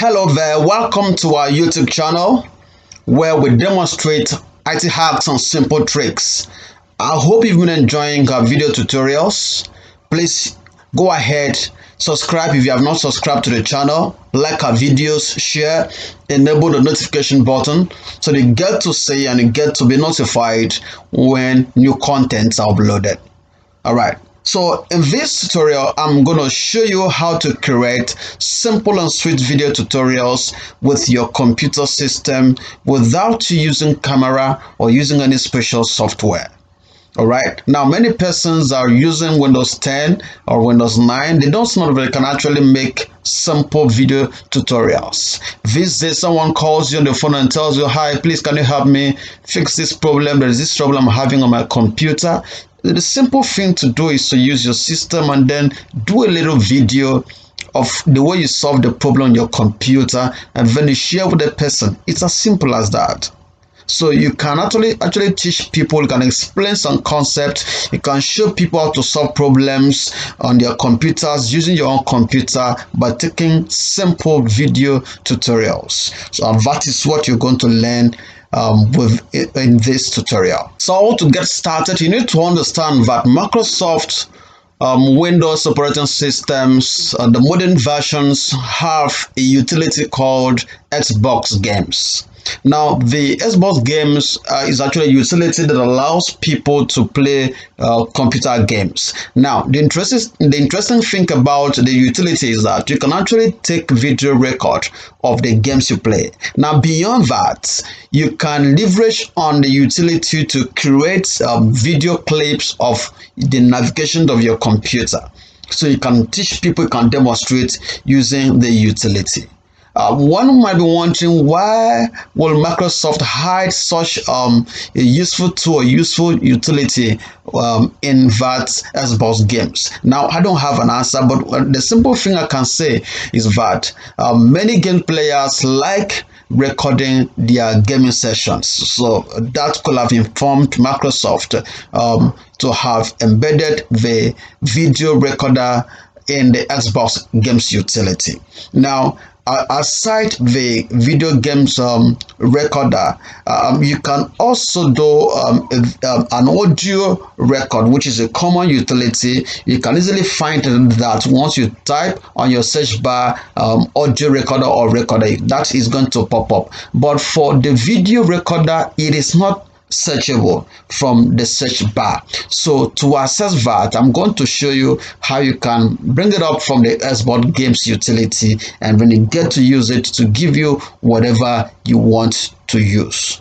Hello there, welcome to our YouTube channel where we demonstrate IT hacks and simple tricks. I hope you've been enjoying our video tutorials. Please go ahead, subscribe if you have not subscribed to the channel, like our videos, share, enable the notification button so you get to see and you get to be notified when new contents are uploaded. Alright. So in this tutorial, I'm going to show you how to create simple and sweet video tutorials with your computer system without you using camera or using any special software. All right. Now, many persons are using Windows 10 or Windows 9. They don't know that they can actually make simple video tutorials. These days, someone calls you on the phone and tells you, "Hi, please, can you help me fix this problem? There is this problem I'm having on my computer." The simple thing to do is to use your system and then do a little video of the way you solve the problem on your computer and then you share with the person. It's as simple as that. So you can actually teach people, you can explain some concepts, you can show people how to solve problems on their computers using your own computer by taking simple video tutorials. So that is what you're going to learn in this tutorial. So to get started, you need to understand that Microsoft Windows operating systems, the modern versions have a utility called Xbox Games. Now, the Xbox Games is actually a utility that allows people to play computer games. Now, the interesting thing about the utility is that you can actually take video record of the games you play. Now, beyond that, you can leverage on the utility to create video clips of the navigation of your computer. So you can teach people, you can demonstrate using the utility. One might be wondering, why will Microsoft hide such a useful tool or useful utility in that Xbox Games? Now, I don't have an answer, but the simple thing I can say is that many game players like recording their gaming sessions. So that could have informed Microsoft to have embedded the video recorder in the Xbox Games utility. Now, aside the video games recorder, you can also do an audio record, which is a common utility. You can easily find that once you type on your search bar audio recorder or recorder, that is going to pop up. But for the video recorder, it is not searchable from the search bar. So to access that, I'm going to show you how you can bring it up from the Xbox Games utility, and when you get to use it, to give you whatever you want to use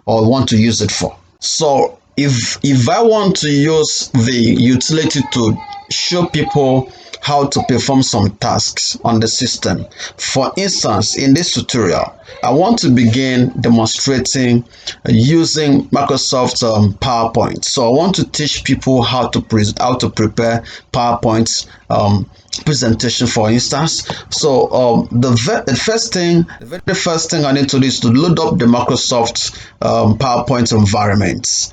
or want to use it for. So if I want to use the utility to show people how to perform some tasks on the system, for instance, in this tutorial, I want to begin demonstrating using Microsoft PowerPoint. So I want to teach people how to prepare PowerPoint presentation, for instance. So the very first thing I need to do is to load up the Microsoft PowerPoint environment.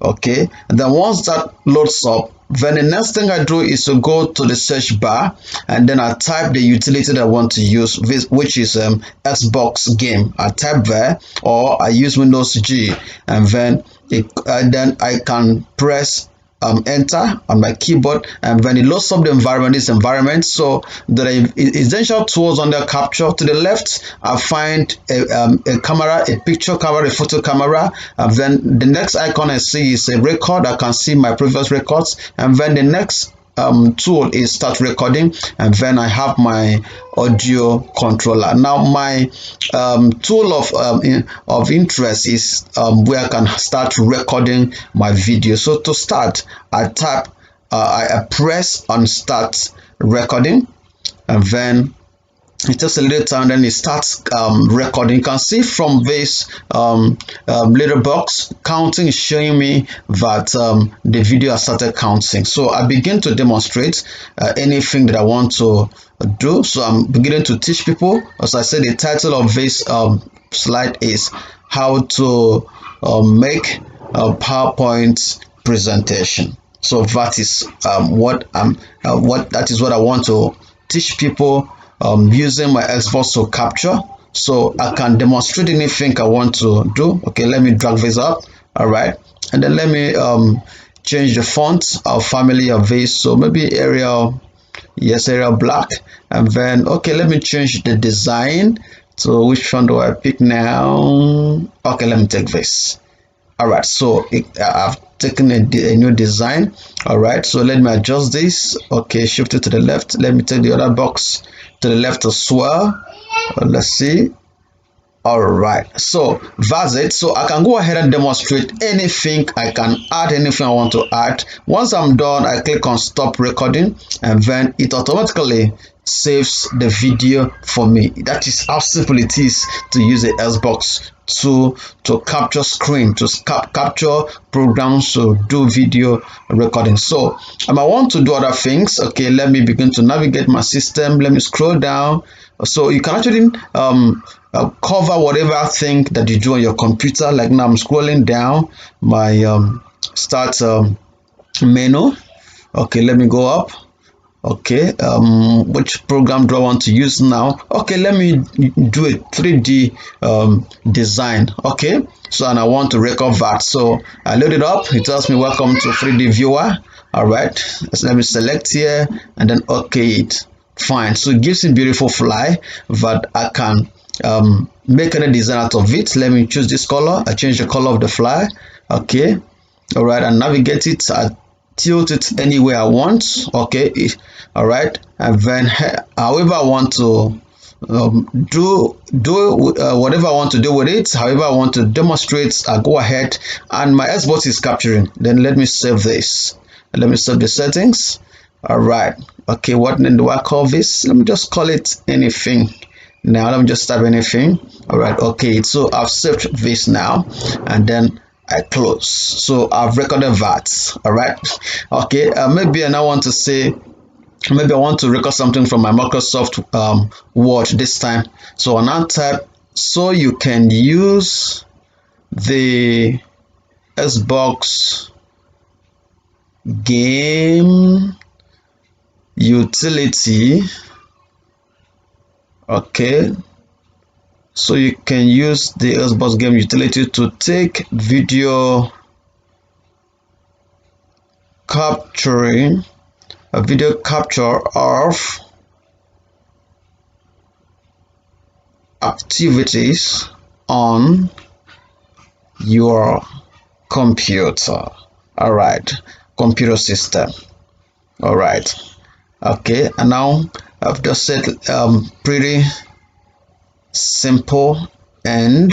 Okay, and then once that loads up, then the next thing I do is to go to the search bar and then I type the utility that I want to use, which is Xbox Game. I type there, or I use Windows G, and then I can press enter on my keyboard, and when it loads up the environment, this environment. So there are essential tools under capture. To the left, I find a camera, a picture camera, a photo camera, and then the next icon I see is a record. I can see my previous records, and then the next tool is start recording, and then I have my audio controller. Now my tool of interest is where I can start recording my video. So to start, I press on start recording, and then it takes a little time, then it starts recording. You can see from this little box, counting is showing me that the video has started counting. So I begin to demonstrate anything that I want to do. So I'm beginning to teach people. As I said, the title of this slide is how to make a PowerPoint presentation. So that is what I want to teach people using my Xbox to capture. So I can demonstrate anything I want to do. Okay, let me drag this up. All right, and then let me change the font of family of this. So maybe Arial, yes, Arial black. And then okay, let me change the design. So which one do I pick now? Okay, let me take this. All right, so I've taken a new design. All right, so let me adjust this. Okay, shift it to the left. Let me take the other box to the left as well. Let's see. All right, so that's it. So I can go ahead and demonstrate anything. I can add anything I want to add. Once I'm done, I click on stop recording, and then it automatically saves the video for me. That is how simple it is to use the Xbox to capture screen, to capture programs, to do video recording. So I want to do other things. Okay, let me begin to navigate my system. Let me scroll down. So you can actually cover whatever thing that you do on your computer. Like now I'm scrolling down my start menu. Okay, let me go up. Okay, which program do I want to use now? Okay, let me do a 3D design. Okay, so and I want to record that. So I load it up. It tells me welcome to 3D viewer. All right, so let me select here and then okay it. Fine. So it gives me beautiful fly that I can make any design out of it. Let me choose this color. I change the color of the fly. Okay, all right, and navigate it. I tilt it anywhere I want. Okay, all right, and then however I want to do whatever I want to do with it, however I want to demonstrate, I go ahead and my Xbox is capturing. Then let me save this. Let me save the settings. All right, okay, what name do I call this? Let me just call it anything. Now let me just type anything. All right, okay, so I've saved this now, and then I close. So I've recorded that. All right, okay, maybe I now want to say, maybe I want to record something from my Microsoft Word this time. So I'll now type, so you can use the Xbox game utility. Okay, so you can use the Xbox game utility to take video capturing a video capture of activities on your computer. All right, computer system. All right, okay, and now I've just said pretty simple and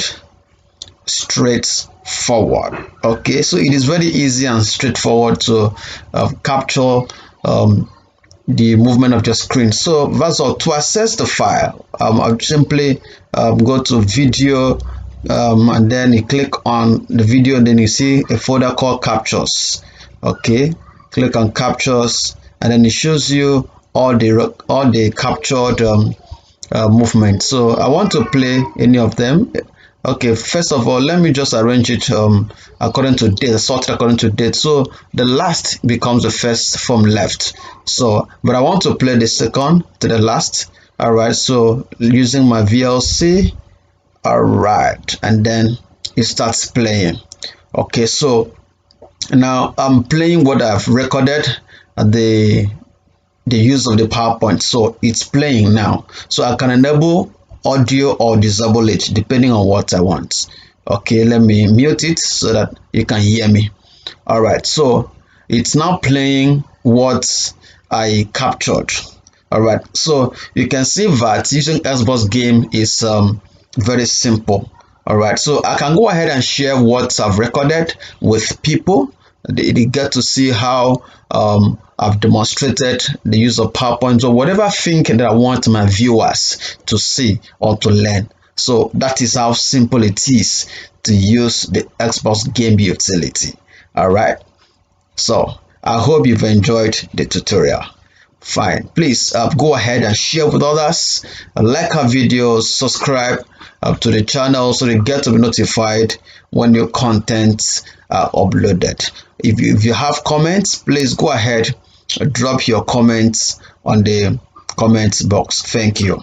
straightforward. Okay, so it is very easy and straightforward to capture the movement of your screen. So that's all. To access the file, I'll simply go to video, and then you click on the video, and then you see a folder called captures. Okay, click on captures, and then it shows you all the captured movement. So I want to play any of them. Okay, first of all, let me just arrange it according to date, sort it according to date. So the last becomes the first from left. So, but I want to play the second to the last. All right, so using my VLC. All right, and then it starts playing. Okay, so now I'm playing what I've recorded at the use of the PowerPoint. So it's playing now. So I can enable audio or disable it depending on what I want. Okay, let me mute it so that you can hear me. All right, so it's now playing what I captured. All right, so you can see that using Xbox game is very simple. All right, so I can go ahead and share what I've recorded with people. They get to see how I've demonstrated the use of PowerPoint or whatever thing that I want my viewers to see or to learn. So that is how simple it is to use the Xbox game utility. All right, so I hope you've enjoyed the tutorial. fine. Please go ahead and share with others, like our videos, subscribe to the channel so they get to be notified when new content are uploaded. If you have comments, please go ahead, drop your comments on the comments box. Thank you.